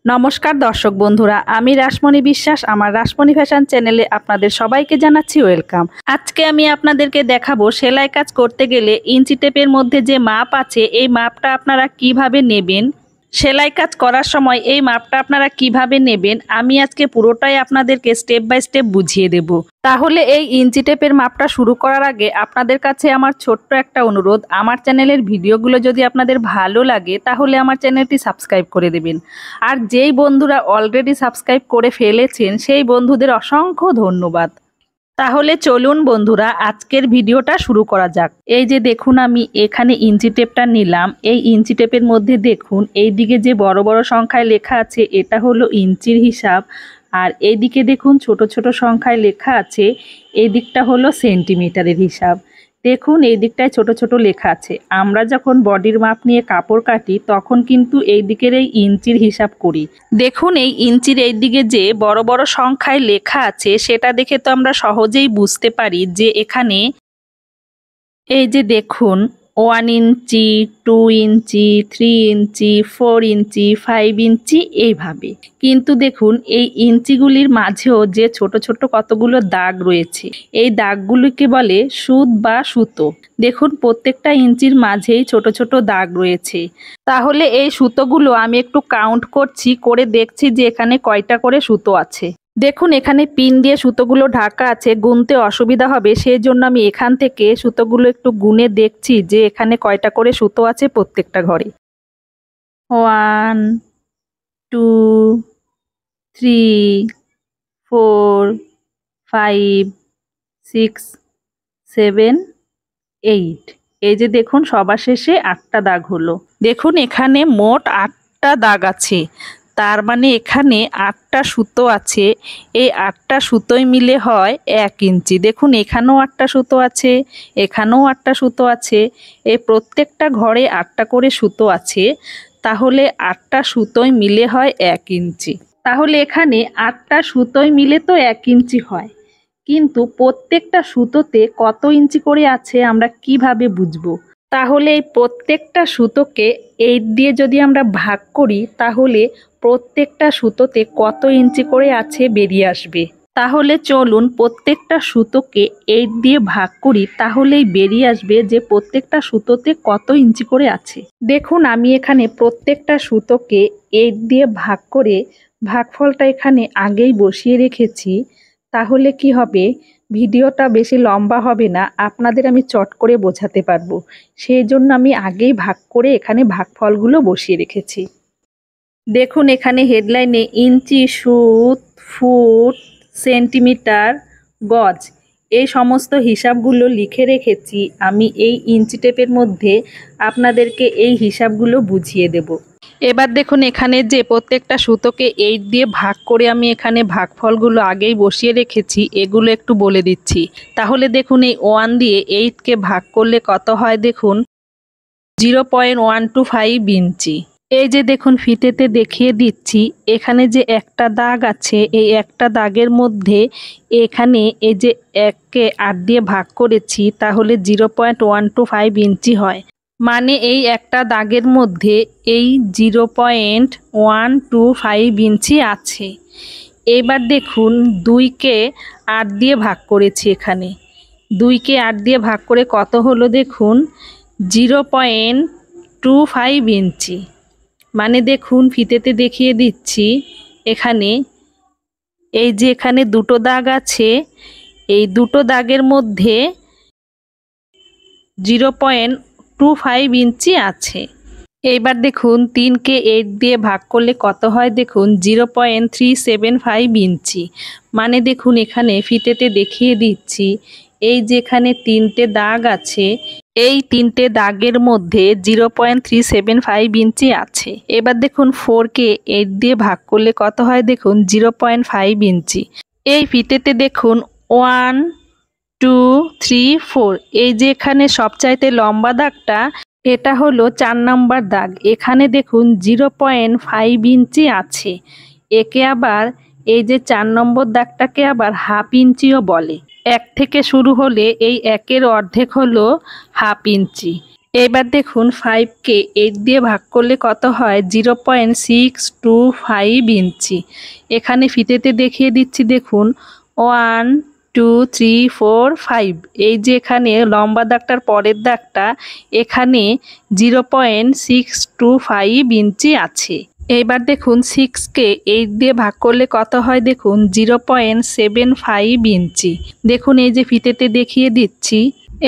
নমস্কার দর্শক বন্ধুরা, আমি রাসমণি বিশ্বাস আমার রাসমণি ফ্যাশন চ্যানেলে আপনাদের সবাইকে জানাচ্ছি ওয়েলকাম। আজকে আমি আপনাদেরকে দেখাবো সেলাই কাজ করতে গেলে ইঞ্চি টেপের মধ্যে যে মাপ আছে এই মাপটা আপনারা কিভাবে নেবেন, সেলাই কাজ করার সময় এই মাপটা আপনারা কিভাবে নেবেন আমি আজকে পুরোটাই আপনাদেরকে স্টেপ বাই স্টেপ বুঝিয়ে দেব। তাহলে এই ইঞ্চি টেপের মাপটা শুরু করার আগে আপনাদের কাছে আমার ছোট্ট একটা অনুরোধ, আমার চ্যানেলের ভিডিওগুলো যদি আপনাদের ভালো লাগে তাহলে আমার চ্যানেলটি সাবস্ক্রাইব করে দেবেন। আর যেই বন্ধুরা অলরেডি সাবস্ক্রাইব করে ফেলেছেন সেই বন্ধুদের অসংখ্য ধন্যবাদ। তাহলে চলুন বন্ধুরা আজকের ভিডিওটা শুরু করা যাক। এই যে দেখুন আমি এখানে ইঞ্চি টেপটা নিলাম। এই ইঞ্চি টেপের মধ্যে দেখুন এই দিকে যে বড় বড় সংখ্যায় লেখা আছে এটা হলো ইঞ্চির হিসাব, আর এই দিকে দেখুন ছোট ছোট সংখ্যায় লেখা আছে এই দিকটা হলো সেন্টিমিটারের হিসাব। দেখুন এই দিকটায় ছোট ছোট লেখা আছে। আমরা যখন বডির মাপ নিয়ে কাপড় কাটি তখন কিন্তু এই দিকের এই ইঞ্চির হিসাব করি। দেখুন এই ইঞ্চির এই দিকে যে বড় বড় সংখ্যায় লেখা আছে সেটা দেখে তো আমরা সহজেই বুঝতে পারি যে এখানে এই যে দেখুন 1 ইঞ্চি, 2 ইঞ্চি, 3 ইঞ্চি, 4 ইঞ্চি, 5 ইঞ্চি এইভাবে। কিন্তু দেখুন এই ইঞ্চিগুলির মাঝেও যে ছোট ছোট কতগুলো দাগ রয়েছে এই দাগগুলিকে বলে সুত বা সুতো। দেখুন প্রত্যেকটা ইঞ্চির মাঝেই ছোট ছোট দাগ রয়েছে। তাহলে এই সুতোগুলো আমি একটু কাউন্ট করছি, করে দেখছি যে এখানে কয়টা করে সুতো আছে। দেখুন এখানে পিন দিয়ে সুতোগুলো ঢাকা আছে, গুনতে অসুবিধা হবে সেই জন্য আমি এখান থেকে সুতোগুলো একটু গুনে দেখছি যে এখানে কয়টা করে সুতো আছে প্রত্যেকটা ঘরে। 1 2 3 4 5 6 7 8। এই যে দেখুন সবার শেষে 8টা দাগ হলো। দেখুন এখানে মোট 8টা দাগ আছে, তার মানে এখানে 8টা সুতো আছে। এই 8টা সুতোই মিলে হয় 1 ইঞ্চি। দেখুন এখানেও 8টা সুতো আছে, এখানেও 8টা সুতো আছে। এই প্রত্যেকটা ঘরে 8টা করে সুতো আছে, তাহলে 8টা সুতোই মিলে হয় 1 ইঞ্চি। তাহলে এখানে 8টা সুতোই মিলে তো 1 ইঞ্চি হয়, কিন্তু প্রত্যেকটা সুতোতে কত ইঞ্চি করে আছে আমরা কিভাবে বুঝবো? তাহলে এই প্রত্যেকটা সুতোকে 8 দিয়ে যদি আমরা ভাগ করি তাহলে প্রত্যেকটা সুতোতে কত ইঞ্চি করে আছে বেরিয়ে আসবে। তাহলে চলুন প্রত্যেকটা সুতোকে 8 দিয়ে ভাগ করি, তাহলেই বেরিয়ে আসবে যে প্রত্যেকটা সুতোতে কত ইঞ্চি করে আছে। দেখুন আমি এখানে প্রত্যেকটা সুতোকে 8 দিয়ে ভাগ করে ভাগফলটা এখানে আগেই বসিয়ে রেখেছি। তাহলে কি হবে, ভিডিওটা বেশি লম্বা হবে না, আপনাদের আমি চট করে বোঝাতে পারবো। সেই জন্য আমি আগেই ভাগ করে এখানে ভাগফলগুলো বসিয়ে রেখেছি। দেখুন এখানে হেডলাইনে ইঞ্চি, সুত, ফুট, সেন্টিমিটার, গজ এই সমস্ত হিসাবগুলো লিখে রেখেছি। আমি এই ইঞ্চি টেপের মধ্যে আপনাদেরকে এই হিসাবগুলো বুঝিয়ে দেব। এবার দেখুন এখানে যে প্রত্যেকটা সুতোকে 8 দিয়ে ভাগ করে আমি এখানে ভাগফলগুলো আগেই বসিয়ে রেখেছি এগুলো একটু বলে দিচ্ছি। তাহলে দেখুন এই 1 দিয়ে 8কে ভাগ করলে কত হয়, দেখুন 0.125 ইঞ্চি। এই যে দেখুন ফিতেতে দেখিয়ে দিচ্ছি, এখানে যে একটা দাগ আছে এই একটা দাগের মধ্যে এখানে এই যে 1কে 8 দিয়ে ভাগ করেছি তাহলে 0.125 ইঞ্চি হয়। মানে এই একটা দাগের মধ্যে এই 0.125 ইঞ্চি আছে। এবার দেখুন 2কে 8 দিয়ে ভাগ করেছি, এখানে 2কে 8 দিয়ে ভাগ করে কত হলো দেখুন 0.25 ইঞ্চি। মানে দেখুন ফিতেতে দেখিয়ে দিচ্ছি, এখানে এই যে এখানে দুটো দাগ আছে এই দুটো দাগের মধ্যে 0.25 ইঞ্চি আছে। এইবার দেখুন 3কে 8 দিয়ে ভাগ করলে কত হয় দেখুন 0.375 ইঞ্চি। মানে দেখুন এখানে ফিতেতে দেখিয়ে দিচ্ছি এই যেখানে 3টে দাগ আছে এই 3টে দাগের মধ্যে 0.375 ইঞ্চি আছে। এবার দেখুন 4কে 8 দিয়ে ভাগ করলে কত হয় দেখুন 0.5 ইঞ্চি। এই ফিতেতে দেখুন 1 2 3 4 এই যে এখানে সবচাইতে লম্বা দাগটা এটা হলো 4 নম্বর দাগ। এখানে দেখুন 0.5 ইঞ্চি আছে। একে আবার এই যে 4 নম্বর দাগটাকে আবার হাফ ইঞ্চিও বলে। 1 থেকে শুরু হলে এই 1-এর অর্ধেক হলো হাফ ইঞ্চি। এবার দেখুন 5কে 8 দিয়ে ভাগ করলে কত হয় 0.625 ইঞ্চি। এখানে ফিতেতে দেখিয়ে দিচ্ছি দেখুন 1 2 3 4 5। এই যে এখানে লম্বা দাগটার পরের দাগটা এখানে 0.625 ইঞ্চি আছে। এবার দেখুন 6কে 8 দিয়ে ভাগ করলে কত হয় দেখুন 0.75 ইঞ্চি। দেখুন এই যে ফিতেতে দেখিয়ে দিচ্ছি,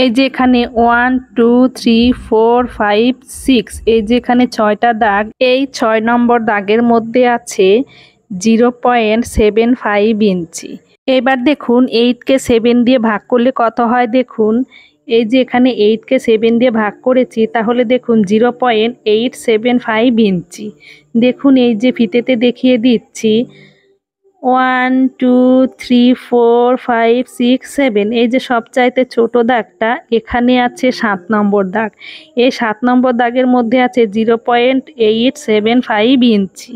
এই যে এখানে 1 2 3 4 5 6, এই যে এখানে 6টা দাগ, এই 6 নম্বর দাগের মধ্যে আছে 0.75 ইঞ্চি। এবার দেখুন 8কে 7 দিয়ে ভাগ করলে কত হয় দেখুন, এই যে এখানে 8কে 7 দিয়ে ভাগ করেছি, তাহলে দেখুন 0.875 ইঞ্চি। দেখুন এই যে ফিতেতে দেখিয়ে দিচ্ছি 1 2 3 4 5 6 7, এই যে সবচাইতে ছোট দাগটা এখানে আছে 7 নম্বর দাগ। এই 7 নম্বর দাগের মধ্যে আছে 0.875 ইঞ্চি।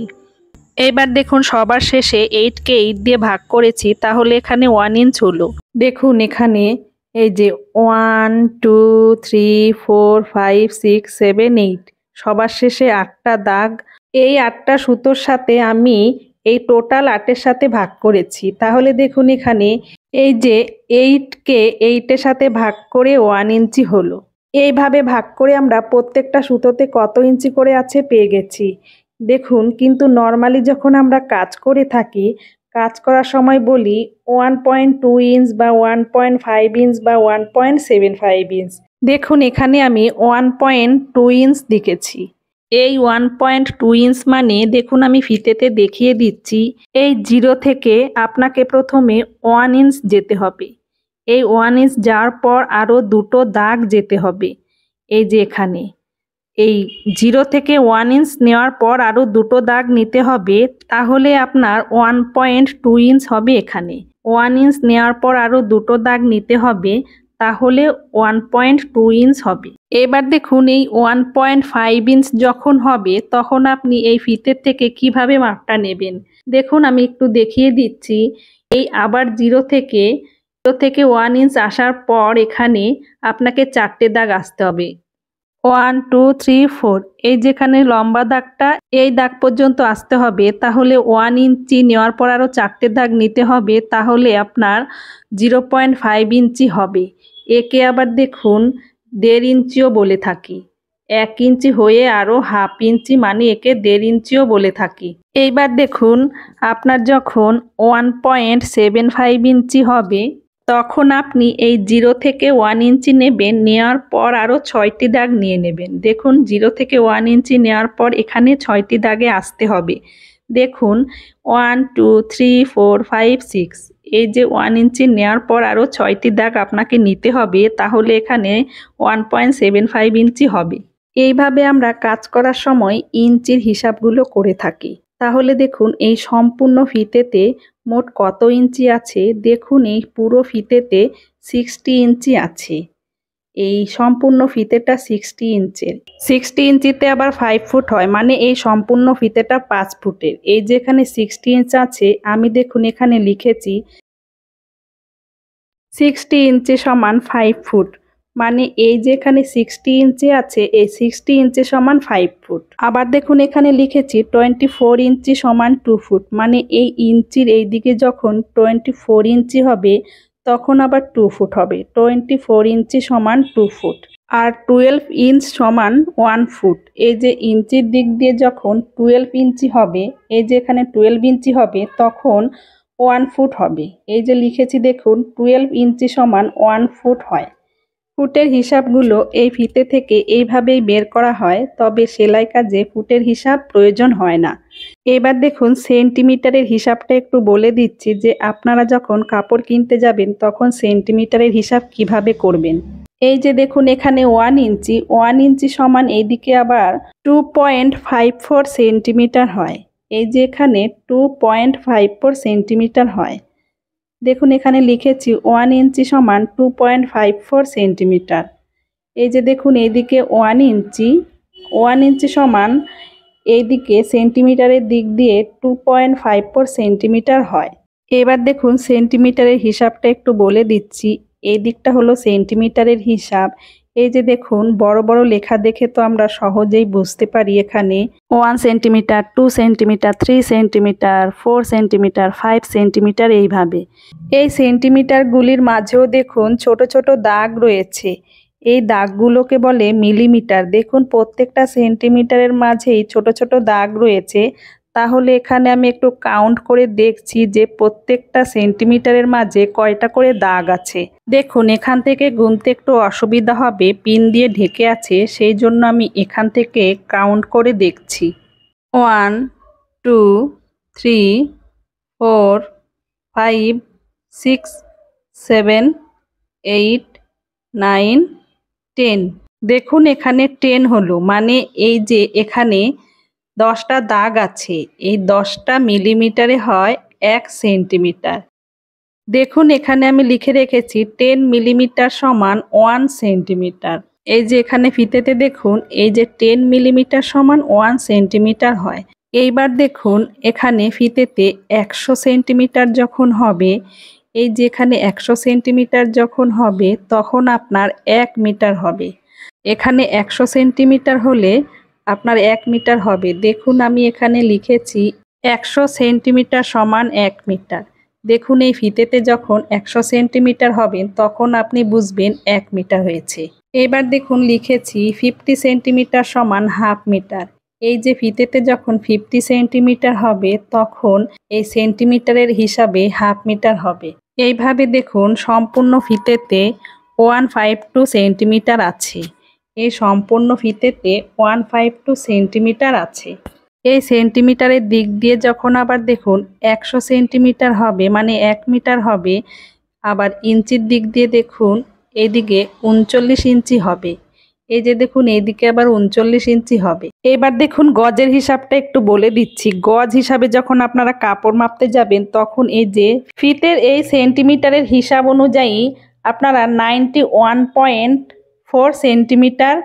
এবার দেখুন সবার শেষে 8কে 8 দিয়ে ভাগ করেছি, তাহলে এখানে 1 ইঞ্চ হলো। দেখুন এখানে এই যে 1 2 3 4 5 6 7 8, সবার শেষে 8টা দাগ। এই 8টা সুতোর সাথে আমি এই টোটাল 8-এর সাথে ভাগ করেছি, তাহলে দেখুন এখানে এই যে 8কে 8-এর সাথে ভাগ করে 1 ইঞ্চি হলো। এইভাবে ভাগ করে আমরা প্রত্যেকটা সুতোতে কত ইঞ্চি করে আছে পেয়ে গেছি। দেখুন কিন্তু নর্মালি যখন আমরা কাজ করে থাকি, কাজ করার সময় বলি 1.2 ইঞ্চ বা 1.5 ইঞ্চ বা 1.75 ইঞ্চ। দেখুন এখানে আমি 1.2 ইঞ্চ লিখেছি। এই 1.2 ইঞ্চ মানে দেখুন আমি ফিতেতে দেখিয়ে দিচ্ছি, এই 0 থেকে আপনাকে প্রথমে 1 ইঞ্চ যেতে হবে। এই 1 ইঞ্চ যাওয়ার পর আরও দুটো দাগ যেতে হবে। এই যে এখানে এই 0 থেকে 1 ইঞ্চ নেওয়ার পর আরও দুটো দাগ নিতে হবে, তাহলে আপনার 1.2 ইঞ্চ হবে। এখানে 1 ইঞ্চ নেওয়ার পর আরও দুটো দাগ নিতে হবে, তাহলে 1.2 ইঞ্চ হবে। এবার দেখুন এই 1.5 ইঞ্চ যখন হবে তখন আপনি এই ফিতের থেকে কিভাবে মাপটা নেবেন দেখুন আমি একটু দেখিয়ে দিচ্ছি। এই আবার 0 থেকে 1 ইঞ্চ আসার পর এখানে আপনাকে 4টে দাগ আসতে হবে। 1 2 3 4, এই যেখানে লম্বা দাগটা এই দাগ পর্যন্ত আসতে হবে, তাহলে 1 ইঞ্চি নেওয়ার পর আরও 4টে দাগ নিতে হবে, তাহলে আপনার 0.5 ইঞ্চি হবে। একে আবার দেখুন 1.5 ইঞ্চিও বলে থাকি। 1 ইঞ্চি হয়ে আরও হাফ ইঞ্চি মানে একে 1.5 ইঞ্চিও বলে থাকি। এইবার দেখুন আপনার যখন 1.75 ইঞ্চি হবে তখন আপনি এই 0 থেকে 1 ইঞ্চি নেবেন, নেওয়ার পর আরও 6টি দাগ নিয়ে নেবেন। দেখুন 0 থেকে 1 ইঞ্চি নেওয়ার পর এখানে 6টি দাগে আসতে হবে। দেখুন 1 2 3 4 5 6, এই যে 1 ইঞ্চি নেওয়ার পর আরও 6টি দাগ আপনাকে নিতে হবে, তাহলে এখানে 1.75 ইঞ্চি হবে। এইভাবে আমরা কাজ করার সময় ইঞ্চির হিসাবগুলো করে থাকি। তাহলে দেখুন এই সম্পূর্ণ ফিতেতে মোট কত ইঞ্চি আছে, দেখুন এই পুরো ফিতেতে 60 ইঞ্চি আছে। এই সম্পূর্ণ ফিতেটা 60 ইঞ্চের। 60 ইঞ্চিতে আবার 5 ফুট হয়, মানে এই সম্পূর্ণ ফিতেটা 5 ফুটের। এই যে এখানে 60 ইঞ্চ আছে, আমি দেখুন এখানে লিখেছি 60 ইঞ্চি সমান 5 ফুট, মানে এই যে এখানে 60 ইঞ্চি আছে, এই 60 ইঞ্চি সমান 5 ফুট। আবার দেখুন এখানে লিখেছি 24 ইঞ্চি সমান 2 ফুট, মানে এই ইঞ্চির এই দিকে যখন 24 ইঞ্চি হবে তখন আবার 2 ফুট হবে। 24 ইঞ্চি সমান 2 ফুট। আর 12 ইঞ্চ সমান 1 ফুট। এই যে ইঞ্চির দিক দিয়ে যখন 12 ইঞ্চি হবে, এই যে এখানে 12 ইঞ্চি হবে তখন 1 ফুট হবে। এই যে লিখেছি দেখুন 12 ইঞ্চি সমান 1 ফুট হয়। ফুটের হিসাবগুলো এই ফিতে থেকে এইভাবেই বের করা হয়, তবে সেলাই কাজে ফুটের হিসাব প্রয়োজন হয় না। এবার দেখুন সেন্টিমিটারের হিসাবটা একটু বলে দিচ্ছি, যে আপনারা যখন কাপড় কিনতে যাবেন তখন সেন্টিমিটারের হিসাব কিভাবে করবেন। এই যে দেখুন এখানে 1 ইঞ্চি, 1 ইঞ্চি সমান এইদিকে আবার 2.54 সেন্টিমিটার হয়। এই যে এখানে 2.54 সেন্টিমিটার হয়। দেখুন এখানে লিখেছি 1 ইঞ্চি সমান 2.54 সেন্টিমিটার। এই যে দেখুন এইদিকে 1 ইঞ্চি, 1 ইঞ্চি সমান এইদিকে সেন্টিমিটারের দিক দিয়ে 2.54 সেন্টিমিটার হয়। এবার দেখুন সেন্টিমিটারের হিসাবটা একটু বলে দিচ্ছি। এই দিকটা হলো সেন্টিমিটারের হিসাব, এই যে দেখুন বড় বড় লেখা দেখে তো আমরা সহজেই বুঝতে পারি এখানে 1 centimetre, 2 centimetre, 3 centimetre, 4 centimetre, 5 centimetre এইভাবে। এই সেন্টিমিটারগুলির মাঝেও দেখুন ছোট ছোট দাগ রয়েছে। এই দাগগুলোকে বলে মিলিমিটার। দেখুন প্রত্যেকটা সেন্টিমিটারের মাঝেই ছোট ছোট দাগ রয়েছে। তাহলে এখানে আমি একটু কাউন্ট করে দেখছি যে প্রত্যেকটা সেন্টিমিটারের মাঝে কয়টা করে দাগ আছে। দেখুন এখান থেকে গুনতে একটু অসুবিধা হবে, পিন দিয়ে ঢেকে আছে, সেই জন্য আমি এখান থেকে কাউন্ট করে দেখছি। 1 2 3 4 5 6 7 8 9 10। দেখুন এখানে 10 হলো, মানে এই যে এখানে 10টা দাগ আছে, এই 10টা মিলিমিটারে হয় 1 সেন্টিমিটার। দেখুন এখানে আমি লিখে রেখেছি 10 মিলিমিটার সমান 1 সেন্টিমিটার। এই যে এখানে ফিতেতে দেখুন এই যে 10 মিলিমিটার সমান 1 সেন্টিমিটার হয়। এইবার দেখুন এখানে ফিতেতে 100 সেন্টিমিটার যখন হবে, এই যে এখানে 100 সেন্টিমিটার যখন হবে তখন আপনার 1 মিটার হবে। এখানে 100 সেন্টিমিটার হলে আপনার 1 মিটার হবে। দেখুন আমি এখানে লিখেছি 100 সেন্টিমিটার সমান 1 মিটার। দেখুন এই ফিতেতে যখন 100 সেন্টিমিটার হবেন তখন আপনি বুঝবেন 1 মিটার হয়েছে। এবার দেখুন লিখেছি 50 সেন্টিমিটার সমান হাফ মিটার। এই যে ফিতেতে যখন 50 সেন্টিমিটার হবে তখন এই সেন্টিমিটারের হিসাবে হাফ মিটার হবে। এইভাবে দেখুন সম্পূর্ণ ফিতেতে 152 সেন্টিমিটার আছে। এই সম্পূর্ণ ফিতেতে 152 সেন্টিমিটার আছে। এই সেন্টিমিটারের দিক দিয়ে যখন আবার দেখুন 100 সেন্টিমিটার হবে, মানে 1 মিটার হবে, আবার ইঞ্চির দিক দিয়ে দেখুন এদিকে 39 ইঞ্চি হবে। এই যে দেখুন এইদিকে আবার 39 ইঞ্চি হবে। এবার দেখুন গজের হিসাবটা একটু বলে দিচ্ছি। গজ হিসাবে যখন আপনারা কাপড় মাপতে যাবেন তখন এই যে ফিতের এই সেন্টিমিটারের হিসাব অনুযায়ী আপনারা 91.4 সেন্টিমিটার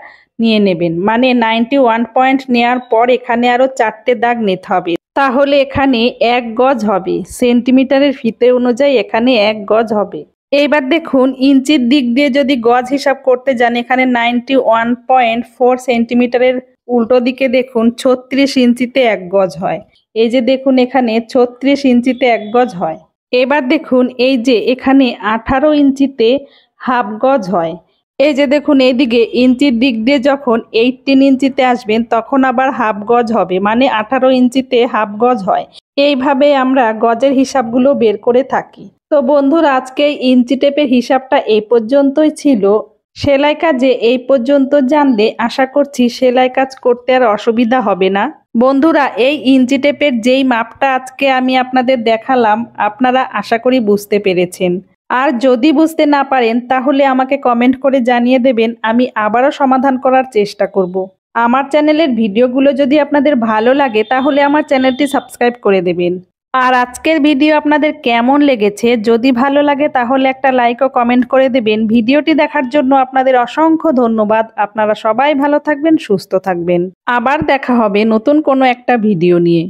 নিয়ে নেবেন, মানে 91 পয়েন্ট নেওয়ার পর এখানে আরো 4টে দাগ নিতে হবে, তাহলে এখানে 1 গজ হবে। সেন্টিমিটারের ফিতে অনুযায়ী এখানে 1 গজ হবে। এইবার দেখুন ইঞ্চির দিক দিয়ে যদি গজ হিসাব করতে যান এখানে 91.4 সেন্টিমিটারের উল্টো দিকে দেখুন 36 ইঞ্চিতে 1 গজ হয়। এই যে দেখুন এখানে 36 ইঞ্চিতে 1 গজ হয়। এবার দেখুন এই যে এখানে 18 ইঞ্চিতে হাফ গজ হয়। এই যে দেখুন এইদিকে ইঞ্চির দিক দিয়ে যখন 18 ইঞ্চিতে আসবেন তখন আবার হাফ গজ হবে, মানে 18 ইঞ্চিতে হাফ গজ হয়। এইভাবে আমরা গজের হিসাবগুলো বের করে থাকি। তো বন্ধুরা আজকে ইঞ্চি টেপের হিসাবটা এই পর্যন্তই ছিল। সেলাই কাজে এই পর্যন্ত জানলে আশা করছি সেলাই কাজ করতে আর অসুবিধা হবে না। বন্ধুরা এই ইঞ্চি টেপের যেই মাপটা আজকে আমি আপনাদের দেখালাম আপনারা আশা করি বুঝতে পেরেছেন। আর যদি বুঝতে না পারেন তাহলে আমাকে কমেন্ট করে জানিয়ে দেবেন, আমি আবারও সমাধান করার চেষ্টা করব। আমার চ্যানেলের ভিডিওগুলো যদি আপনাদের ভালো লাগে তাহলে আমার চ্যানেলটি সাবস্ক্রাইব করে দেবেন। আর আজকের ভিডিও আপনাদের কেমন লেগেছে, যদি ভালো লাগে তাহলে একটা লাইক ও কমেন্ট করে দেবেন। ভিডিওটি দেখার জন্য আপনাদের অসংখ্য ধন্যবাদ। আপনারা সবাই ভালো থাকবেন, সুস্থ থাকবেন। আবার দেখা হবে নতুন কোনো একটা ভিডিও নিয়ে।